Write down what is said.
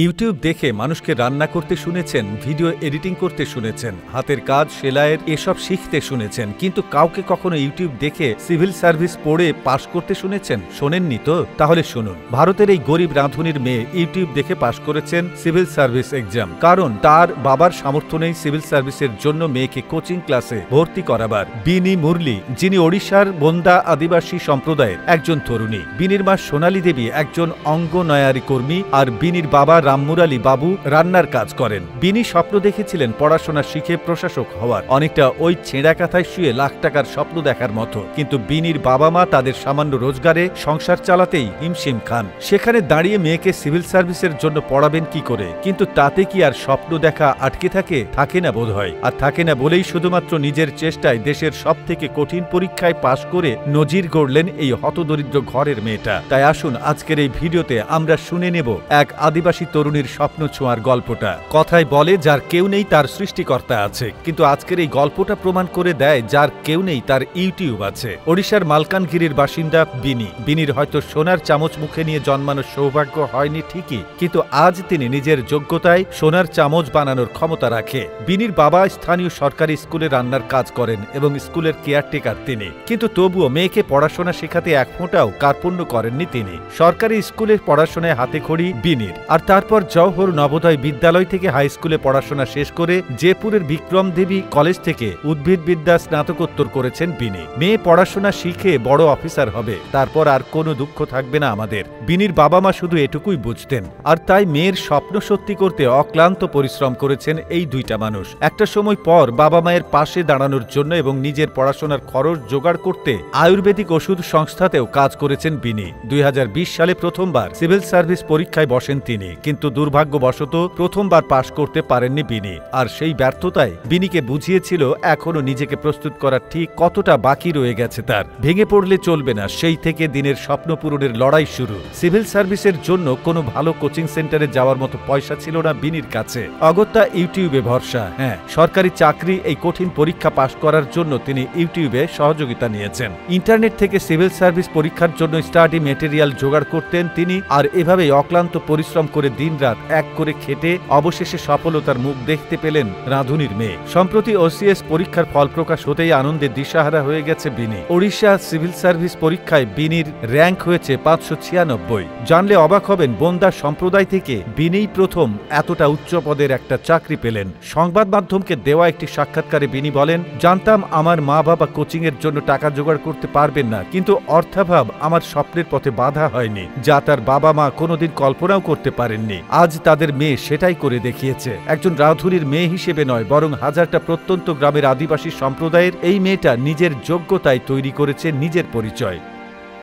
YouTube দেখে মানুষকে রান্না করতে শুনেছেন, ভিডিও এডিটিং করতে শুনেছেন, হাতের কাজ, সেলাইয়ের এসব শিখতে শুনেছেন, কিন্তু কাউকে কখনো ইউটিউব দেখে সিভিল সার্ভিস পড়ে পাশ করতে শুনেছেন? শোনেননি তো? তাহলে শুনুন। ভারতের এই গরিব রাঁধুনির মেয়ে ইউটিউব দেখে পাশ করেছেন সিভিল সার্ভিস এক্সাম, কারণ তার বাবার সামর্থ্য নেই সিভিল সার্ভিসের জন্য মেয়েকে কোচিং ক্লাসে ভর্তি করাবার। বিনি মুরলি, যিনি ওড়িশার বন্দা আদিবাসী সম্প্রদায়ের একজন তরুণী। বিনির মা সোনালী দেবী একজন অঙ্গনয়ারী কর্মী, আর বিনির বাবা রামমুরালী বাবু রান্নার কাজ করেন। বিনি স্বপ্ন দেখেছিলেন পড়াশোনা শিখে প্রশাসক হওয়ার, অনেকটা ওই ছেঁড়া কাঁথায় শুয়ে লাখ টাকার স্বপ্ন দেখার মতো। কিন্তু বিনির বাবা মা তাদের সামান্য রোজগারে সংসার চালাতেই হিমশিম খান। সেখানে দাঁড়িয়ে মেয়েকে সিভিল সার্ভিসের জন্য পড়াবেন কি করে? কিন্তু তাতে কি আর স্বপ্ন দেখা আটকে থাকে? থাকে না বোধহয়। আর থাকে না বলেই শুধুমাত্র নিজের চেষ্টায় দেশের সব থেকে কঠিন পরীক্ষায় পাশ করে নজির গড়লেন এই হতদরিদ্র ঘরের মেয়েটা। তাই আসুন আজকের এই ভিডিওতে আমরা শুনে নেব এক আদিবাসী তরুণীর স্বপ্ন ছোঁয়ার গল্পটা। কথায় বলে যার কেউ নেই তার সৃষ্টিকর্তা আছে, কিন্তু আজকের এই গল্পটা প্রমাণ করে দেয় যার কেউ নেই তার ইউটিউব আছে। ওড়িশার মালকানগিরির বাসিন্দা বিনি। বিনির হয়তো সোনার চামচ মুখে নিয়ে জন্মানোর সৌভাগ্য হয়নি ঠিকই, কিন্তু আজ তিনি নিজের যোগ্যতায় সোনার চামচ বানানোর ক্ষমতা রাখে। বিনির বাবা স্থানীয় সরকারি স্কুলে রান্নার কাজ করেন এবং স্কুলের কেয়ারটেকার তিনি, কিন্তু তবুও মেয়েকে পড়াশোনা শেখাতে এক ফোঁটাও কার্পণ্য করেননি তিনি। সরকারি স্কুলের পড়াশোনায় হাতেখড়ি বিনির, আর তারপর জওহর নবোদয় বিদ্যালয় থেকে হাই স্কুলে পড়াশোনা শেষ করে জয়পুরের বিক্রম দেবী কলেজ থেকে উদ্ভিদবিদ্যা স্নাতকোত্তর করেছেন বিনি। মেয়ে পড়াশোনা শিখে বড় অফিসার হবে, তারপর আর কোনো দুঃখ থাকবে না আমাদের। বিনির বাবা মা শুধু এটুকুই বুঝতেন, আর তাই মেয়ের স্বপ্ন সত্যি করতে অক্লান্ত পরিশ্রম করেছেন এই দুইটা মানুষ। একটা সময় পর বাবা মায়ের পাশে দাঁড়ানোর জন্য এবং নিজের পড়াশোনার খরচ জোগাড় করতে আয়ুর্বেদিক ওষুধ সংস্থাতেও কাজ করেছেন বিনি। 2020 সালে প্রথমবার সিভিল সার্ভিস পরীক্ষায় বসেন তিনি, কিন্তু দুর্ভাগ্যবশত প্রথমবার পাশ করতে পারেননি বিনি। আর সেই ব্যর্থতায় বিনিকে বুঝিয়েছিল এখনো নিজেকে প্রস্তুত করার ঠিক কতটা বাকি রয়ে গেছে তার। ভেঙে পড়লে চলবে না, সেই থেকে দিনের স্বপ্ন পূরণের লড়াই শুরু। সিভিল সার্ভিসের জন্য কোনো ভালো কোচিং সেন্টারে যাওয়ার মতো পয়সা ছিল না বিনির কাছে, অগত্যা ইউটিউবে ভরসা। হ্যাঁ, সরকারি চাকরি এই কঠিন পরীক্ষা পাশ করার জন্য তিনি ইউটিউবে সহযোগিতা নিয়েছেন। ইন্টারনেট থেকে সিভিল সার্ভিস পরীক্ষার জন্য স্টাডি মেটেরিয়াল জোগাড় করতেন তিনি, আর এভাবেই অক্লান্ত পরিশ্রম করে দিনরাত এক করে খেটে অবশেষে সফলতার মুখ দেখতে পেলেন রাঁধুনির মেয়ে। সম্প্রতি ওসিএস পরীক্ষার ফল প্রকাশ হতেই আনন্দে দিশাহারা হয়ে গেছে বিনি। ওড়িশা সিভিল সার্ভিস পরীক্ষায় বিনির র্যাঙ্ক হয়েছে 596। জানলে অবাক হবেন, বন্দা সম্প্রদায় থেকে বিনিই প্রথম এতটা উচ্চ পদের একটা চাকরি পেলেন। সংবাদ মাধ্যমকে দেওয়া একটি সাক্ষাৎকারে বিনি বলেন, জানতাম আমার মা বাবা কোচিং এর জন্য টাকা জোগাড় করতে পারবেন না, কিন্তু অর্থাভাব আমার স্বপ্নের পথে বাধা হয়নি, যা তার বাবা মা কোনোদিন কল্পনাও করতে পারেননি। আজ তাদের মেয়ে সেটাই করে দেখিয়েছে। একজন রাঁধুনির মেয়ে হিসেবে নয়, বরং হাজারটা প্রত্যন্ত গ্রামের আদিবাসী সম্প্রদায়ের এই মেয়েটা নিজের যোগ্যতায় তৈরি করেছে নিজের পরিচয়।